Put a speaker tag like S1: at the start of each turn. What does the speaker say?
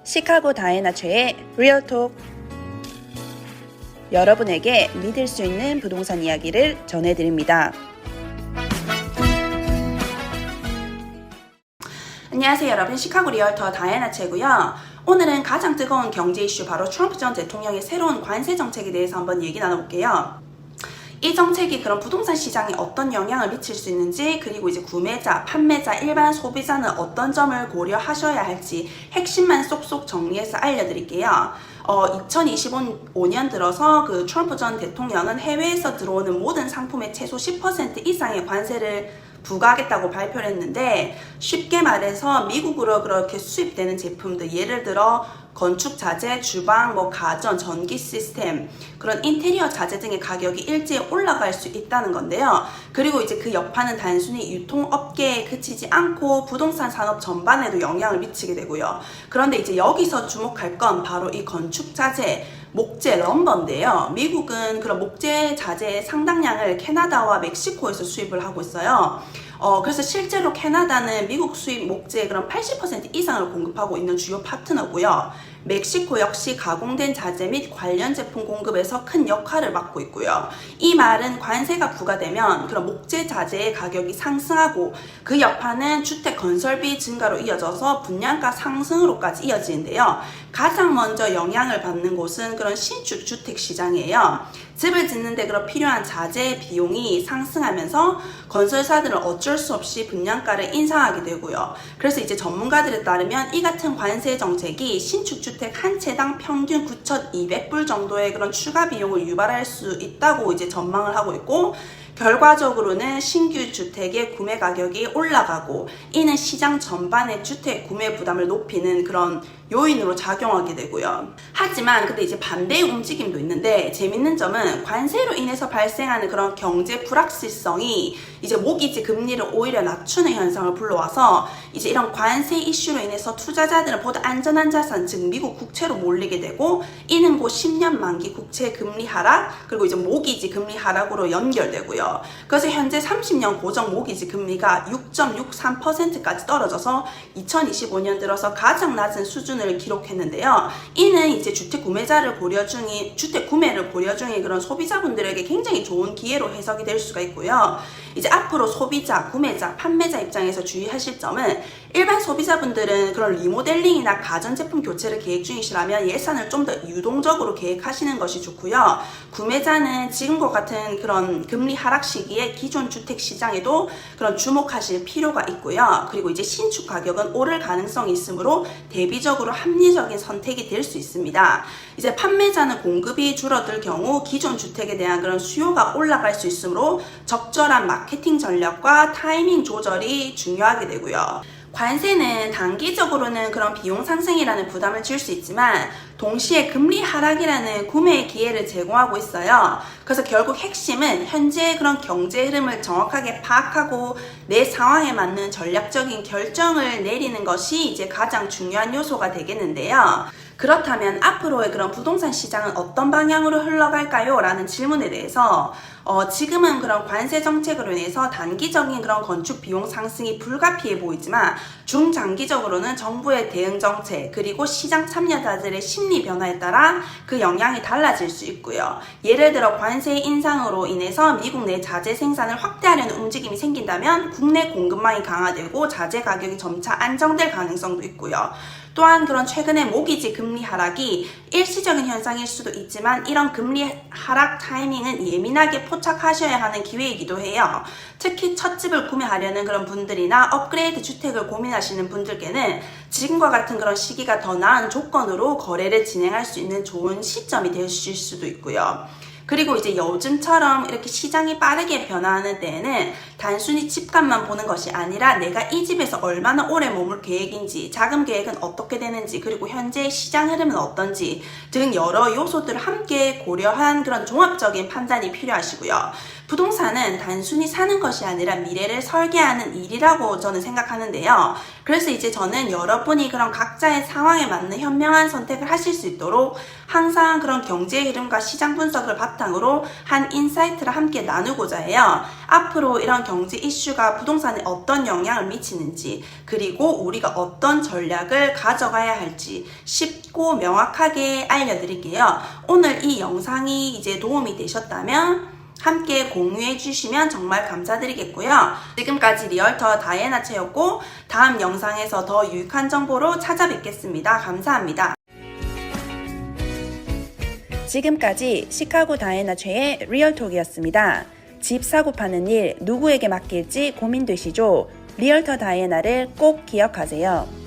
S1: 시카고 다이나체의 리얼톡. 여러분에게 믿을 수 있는 부동산 이야기를 전해드립니다. 안녕하세요 여러분, 시카고 리얼터 다이나체고요. 오늘은 가장 뜨거운 경제 이슈, 바로 트럼프 전 대통령의 새로운 관세 정책에 대해서 한번 얘기 나눠볼게요. 이 정책이 그런 부동산 시장에 어떤 영향을 미칠 수 있는지, 그리고 이제 구매자, 판매자, 일반 소비자는 어떤 점을 고려하셔야 할지 핵심만 쏙쏙 정리해서 알려드릴게요. 2025년 들어서 그 트럼프 전 대통령은 해외에서 들어오는 모든 상품에 최소 10% 이상의 관세를 부과하겠다고 발표를 했는데, 쉽게 말해서 미국으로 그렇게 수입되는 제품들, 예를 들어 건축 자재, 주방, 가전, 전기 시스템, 그런 인테리어 자재 등의 가격이 일제히 올라갈 수 있다는 건데요. 그리고 이제 그 여파는 단순히 유통업계에 그치지 않고 부동산 산업 전반에도 영향을 미치게 되고요. 그런데 이제 여기서 주목할 건 바로 이 건축 자재, 목재, 럼버인데요. 미국은 그런 목재 자재의 상당량을 캐나다와 멕시코에서 수입을 하고 있어요. 그래서 실제로 캐나다는 미국 수입 목재의 그런 80% 이상을 공급하고 있는 주요 파트너고요. 멕시코 역시 가공된 자재 및 관련 제품 공급에서 큰 역할을 맡고 있고요. 이 말은 관세가 부과되면 그런 목재 자재의 가격이 상승하고, 그 여파는 주택 건설비 증가로 이어져서 분양가 상승으로까지 이어지는데요. 가장 먼저 영향을 받는 곳은 그런 신축 주택 시장이에요. 집을 짓는데 그런 필요한 자재 비용이 상승하면서 건설사들은 어쩔 수 없이 분양가를 인상하게 되고요. 그래서 이제 전문가들에 따르면 이 같은 관세 정책이 신축 주택 한 채당 평균 9,200불 정도의 그런 추가 비용을 유발할 수 있다고 이제 전망을 하고 있고, 결과적으로는 신규 주택의 구매 가격이 올라가고, 이는 시장 전반의 주택 구매 부담을 높이는 그런 요인으로 작용하게 되고요. 하지만 근데 이제 반대의 움직임도 있는데, 재밌는 점은 관세로 인해서 발생하는 그런 경제 불확실성이 이제 모기지 금리를 오히려 낮추는 현상을 불러와서, 이제 이런 관세 이슈로 인해서 투자자들은 보다 안전한 자산, 즉 미국 국채로 몰리게 되고, 이는 곧 10년 만기 국채 금리 하락, 그리고 이제 모기지 금리 하락으로 연결되고요. 그래서 현재 30년 고정 모기지 금리가 6.63%까지 떨어져서 2025년 들어서 가장 낮은 수준을 기록했는데요. 이는 이제 주택 구매를 고려 중인 그런 소비자분들에게 굉장히 좋은 기회로 해석이 될 수가 있고요. 이제 앞으로 소비자, 구매자, 판매자 입장에서 주의하실 점은, 일반 소비자분들은 그런 리모델링이나 가전제품 교체를 계획 중이시라면 예산을 좀 더 유동적으로 계획하시는 것이 좋고요. 구매자는 지금과 같은 그런 금리 하락 시기에 기존 주택 시장에도 그런 주목하실 필요가 있고요. 그리고 이제 신축 가격은 오를 가능성이 있으므로 대비적으로 합리적인 선택이 될 수 있습니다. 이제 판매자는 공급이 줄어들 경우 기존 주택에 대한 그런 수요가 올라갈 수 있으므로 적절한 마케팅 전략과 타이밍 조절이 중요하게 되고요. 관세는 단기적으로는 그런 비용 상승이라는 부담을 줄 수 있지만, 동시에 금리 하락이라는 구매의 기회를 제공하고 있어요. 그래서 결국 핵심은 현재의 그런 경제 흐름을 정확하게 파악하고 내 상황에 맞는 전략적인 결정을 내리는 것이 이제 가장 중요한 요소가 되겠는데요. 그렇다면 앞으로의 그런 부동산 시장은 어떤 방향으로 흘러갈까요? 라는 질문에 대해서 지금은 그런 관세 정책으로 인해서 단기적인 그런 건축 비용 상승이 불가피해 보이지만, 중장기적으로는 정부의 대응 정책, 그리고 시장 참여자들의 심리 변화에 따라 그 영향이 달라질 수 있고요. 예를 들어 관세 인상으로 인해서 미국 내 자재 생산을 확대하려는 움직임이 생긴다면 국내 공급망이 강화되고 자재 가격이 점차 안정될 가능성도 있고요. 또한 그런 최근의 모기지 금리 하락이 일시적인 현상일 수도 있지만, 이런 금리 하락 타이밍은 예민하게 포착하셔야 하는 기회이기도 해요. 특히 첫 집을 구매하려는 그런 분들이나 업그레이드 주택을 고민하시는 분들께는 지금과 같은 그런 시기가 더 나은 조건으로 거래를 진행할 수 있는 좋은 시점이 되실 수도 있고요. 그리고 이제 요즘처럼 이렇게 시장이 빠르게 변화하는 때에는 단순히 집값만 보는 것이 아니라 내가 이 집에서 얼마나 오래 머물 계획인지, 자금 계획은 어떻게 되는지, 그리고 현재 시장 흐름은 어떤지 등 여러 요소들을 함께 고려한 그런 종합적인 판단이 필요하시고요. 부동산은 단순히 사는 것이 아니라 미래를 설계하는 일이라고 저는 생각하는데요. 그래서 이제 저는 여러분이 그런 각자의 상황에 맞는 현명한 선택을 하실 수 있도록 항상 그런 경제 흐름과 시장 분석을 바탕 바탕으로 한 인사이트를 함께 나누고자 해요. 앞으로 이런 경제 이슈가 부동산에 어떤 영향을 미치는지, 그리고 우리가 어떤 전략을 가져가야 할지 쉽고 명확하게 알려드릴게요. 오늘 이 영상이 이제 도움이 되셨다면 함께 공유해 주시면 정말 감사드리겠고요. 지금까지 리얼터 다이애나채였고 다음 영상에서 더 유익한 정보로 찾아뵙겠습니다. 감사합니다. 지금까지 시카고 다이애나채의 리얼톡이었습니다. 집 사고 파는 일 누구에게 맡길지 고민되시죠? 리얼터 다이애나를 꼭 기억하세요.